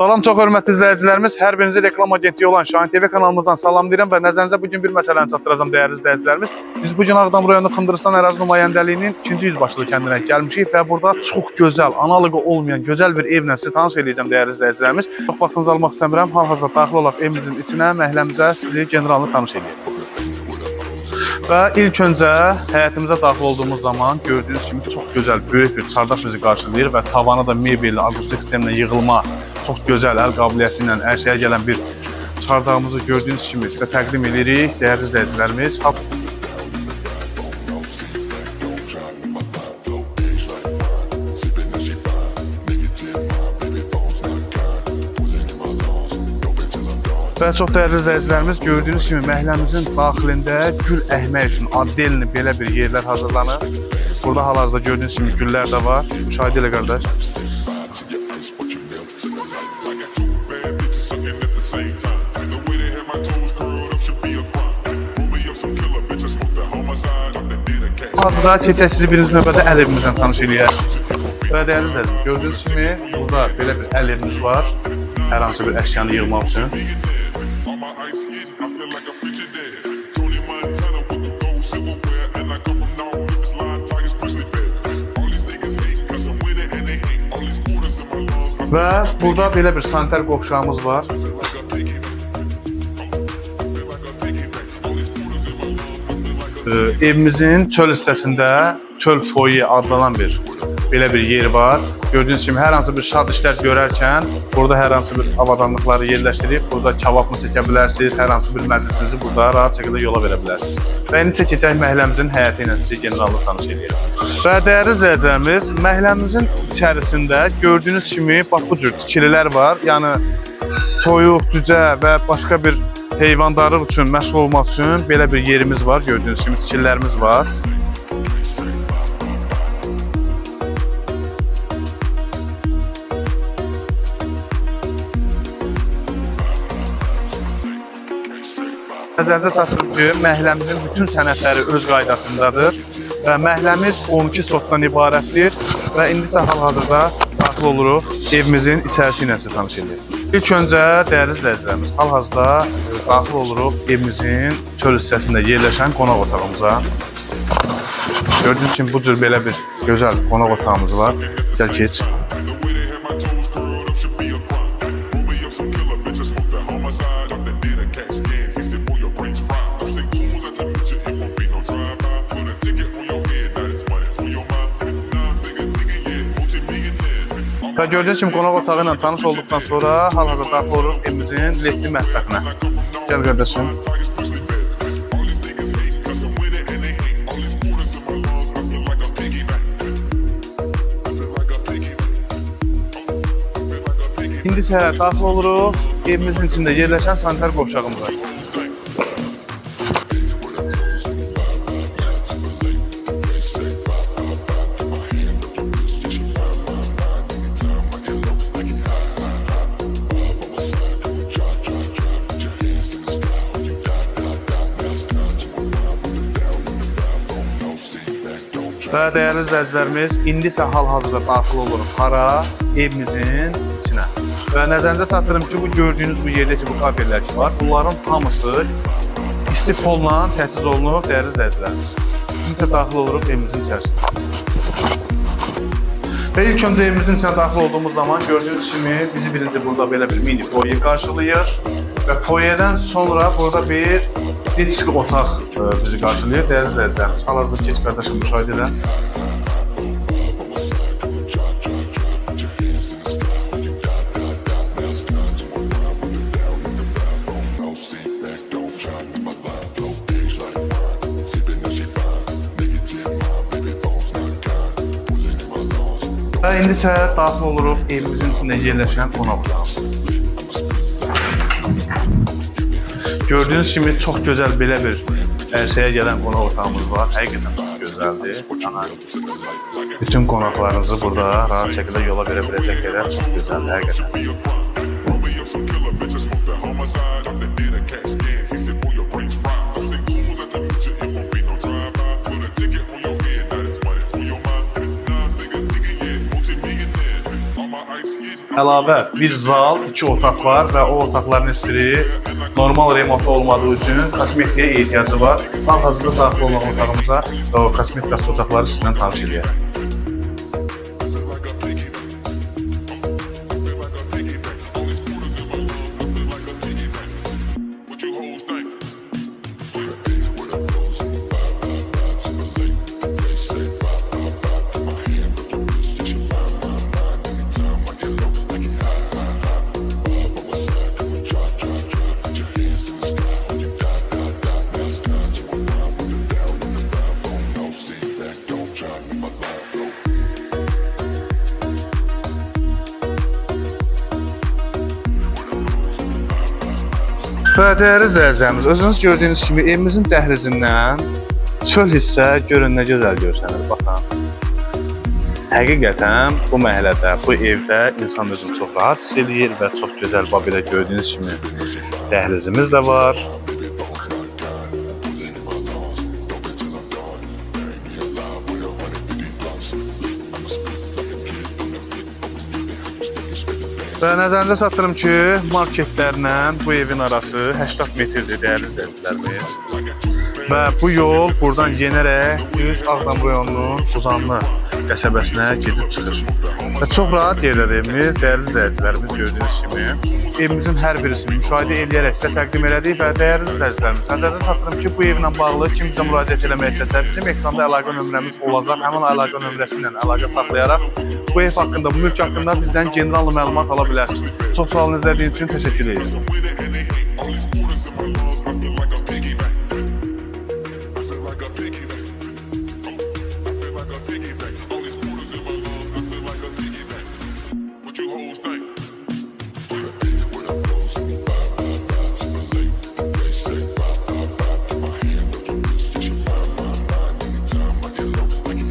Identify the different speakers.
Speaker 1: Salam, çox hörmətli izləyicilərimiz. Hər birinizi reklam agentliyi olan Şahin TV kanalımızdan salamlayıram və nəzərinizə bugün bir məsələni çatdıracağım dəyərli izləyicilərimiz. Biz bugün Ağdam rayonu Xındırıstan ərazi nümayəndəliyinin 2-ci yüzbaşılı kəndinə gəlmişik və burada çox gözəl, analoqu olmayan gözəl bir evlə sizi tanış edəcəm dəyərli izləyicilərimiz. Çox vaxtınızı almaq istəmirəm. Hal-hazırda daxil olaq evimizin içinə, məhəlləmizə sizi generalını tanış edək. Və ilk öncə həyətimizə daxil olduğumuz zaman gördüyünüz kimi çox gözəl, böyük bir çardaq bizi qarşılayır və tavanı da mebelli, akustik sistemlə yığılma, çox gözəl, əl qabiliyyəti ilə ərsəyə gələn bir çardağımızı gördüyünüz kimi sizə təqdim edirik, dəyərli izləyicilərimiz. Və çox dəyərli izləyicilərimiz, gördüyünüz kimi məhəlləmizin daxilində gül əkmək üçün addelini belə bir yerlər hazırlanır. Burada hal-hazırda gördüyünüz kimi güllər də var. Müşahidə elə qardaş. Hazırda keçək sizi birinci növbədə əl evimizdən tanış edək. Və dəyərli izləyicilərimiz, gördüyünüz kimi burada belə bir əl evimiz var. Hər hansı bir əşyanı yığmaq üçün. Və burada belə bir sanitar qovşağımız var. Evimizin çöl hissəsində çöl foyi adlanan belə bir yer var. Gördüyünüz kimi hər hansı bir şad işlər görərkən burada hər hansı bir avadanlıqları yerləşdirib, burada kebabını çəkə bilərsiniz, hər hansı bir məclisinizi burada rahat şəkildə yola verə bilərsiniz. Və indi isə keçək məhəlləmizin həyəti ilə sizi generalını tanış edək. Və dəyərli izləyicilərimiz, məhəlləmizin içərisində gördüyünüz kimi bax bu cür tikililər var. Yəni toyuq, cücə və başqa bir heyvandarlıq üçün məşğul olmaq üçün belə bir yerimiz var. Gördüyünüz kimi tikililərimiz var. Nəzərinizə çatdırım ki, məhəlləmizin bütün sənədləri öz qaydasındadır və məhəlləmiz 12 sotdan ibarətdir və indi isə hal-hazırda daxil oluruq evimizin içərisi ilə sizi tanış edirik. İlk öncə dəyərli izləyicilərimiz, hal-hazırda daxil oluruq evimizin çöl hissəsində yerləşən qonaq otağımıza. Gördüyünüz kimi bu cür belə bir gözəl qonaq otağımız var. Gəl keç. Və gördüyünüz kimi qonaq otağı ilə tanış olduqdan sonra hal-hazırda daxil oluruq evimizin ledli mətbəxinə. Gəl qardaşım. İndi isə daxil oluruq evimizin içində yerləşən sanitar qovşağımıza. Və dəyərli izləyicilərimiz, indi isə hal-hazırda daxil oluruq hara? Evimizin içinə. Və nəzərinizə çatdırım ki, bu gördüyünüz bu yerdə ki, bu kabellər ki var, bunların hamısı isti polla təchiz olunub dəyərli izləyicilərimiz. İndi isə daxil oluruq evimizin içərisində. Və ilk öncə evimizin içinə daxil olduğumuz zaman gördüyünüz kimi bizi birinci burada belə bir mini foyer qarşılayır və foyerdən sonra burada bir kiçik otaq bizi qarşılayır. Dəyərli izləyicilərimiz, hal-hazırda keç qardaşım müşahidə edən. Və indi isə daxil oluruq evimizin içində yerləşən qonaq otağımıza. Gördüyünüz kimi çox gözəl belə bir ərsəyə gələn qonaq otağımız var. Həqiqətən çox gözəldir. Bütün qonaqlarınızı burada rahat şəkildə yola verə biləcək yerlər çox gözəldir həqiqətən. əlavə bir zal, 2 otaq var və o otaqların heç biri normal remont olmadığı üçün kosmetikaya ehtiyacı var. Hal-hazırda daxil olan otağımıza və o kosmetikası otaqları sizdən tanış edəyək. Və dəyərli izləyicilərimiz, özünüz gördüyünüz kimi evimizin dəhlizindən çöl hissə görün nə gözəl görsənir, baxın. Həqiqətən bu məhəllədə, bu evdə insan özünü çox rahat hiss edir və çox gözəl belə gördüyünüz kimi dəhlizimiz də var. Və nəzərinizə çatdırım ki, marketlərlə bu evin arası 80 metrdir, dəyərli izləyicilərimiz. Və bu yol buradan yenərək düz Ağdam rayonunun Uzanlı qəsəbəsinə gedib çıxır. Və çox rahat yerlər evimiz, dəyərli izləyicilərimiz gördüyünüz kimi. Evimizin hər birisini müşahidə edərək sizə təqdim elədik və dəyərli izləyicilərimiz, nəzərinizə çatdırım ki, bu evlə bağlı kim bizə müraciət eləmək istəsə, bizim ekranda əlaqə nömrəmiz olacaq. Həmin əlaqə nömrəsi ilə əlaqə saxlayaraq bu ev haqqında, bu mülk haqqında bizdən general məlumat ala bilərsiniz. Çox sağ olun, izlədiyiniz üçün təşəkkür edirəm.